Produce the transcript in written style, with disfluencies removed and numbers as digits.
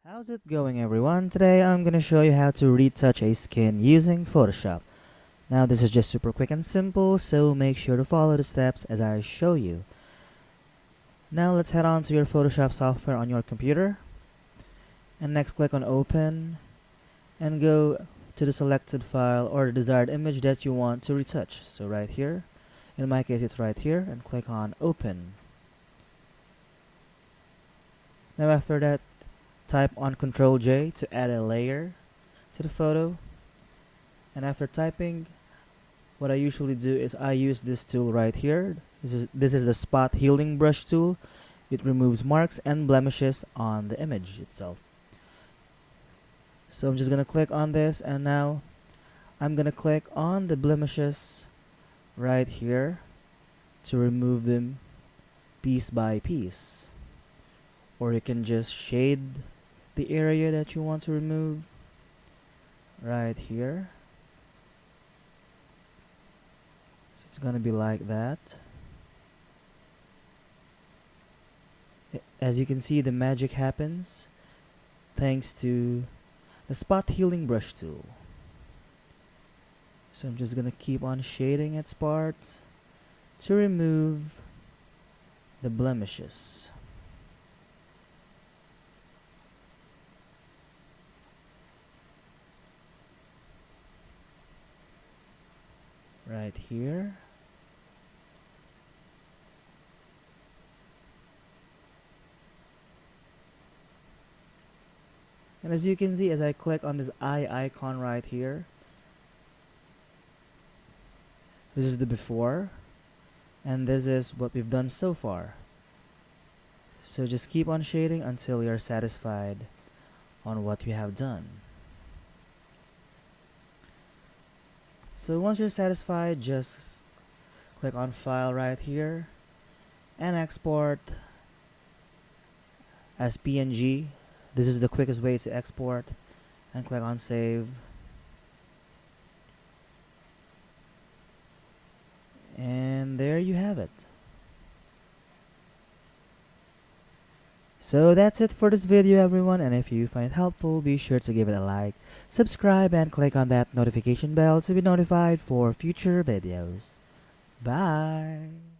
How's it going, everyone? Today I'm gonna show you how to retouch a skin using Photoshop. Now this is just super quick and simple, so make sure to follow the steps as I show you. Now let's head on to your Photoshop software on your computer, and next click on open and go to the selected file or the desired image that you want to retouch. So right here, in my case it's right here, and click on open. Now after that, type on Ctrl J to add a layer to the photo, and after typing, what I usually do is I use this tool right here. This is the spot healing brush tool. It removes marks and blemishes on the image itself. So I'm just gonna click on this, and now I'm gonna click on the blemishes right here to remove them piece by piece, or you can just shade the area that you want to remove right here. So it's gonna be like that. As you can see, the magic happens thanks to the spot healing brush tool. So I'm just gonna keep on shading its parts to remove the blemishes. Right here. And as you can see, as I click on this eye icon right here, this is the before, and this is what we've done so far. So just keep on shading until you're satisfied on what you have done. So once you're satisfied, just click on File right here and export as PNG. This is the quickest way to export, and click on Save. And there you have it. So that's it for this video, everyone, and if you find it helpful, be sure to give it a like, subscribe, and click on that notification bell to be notified for future videos. Bye!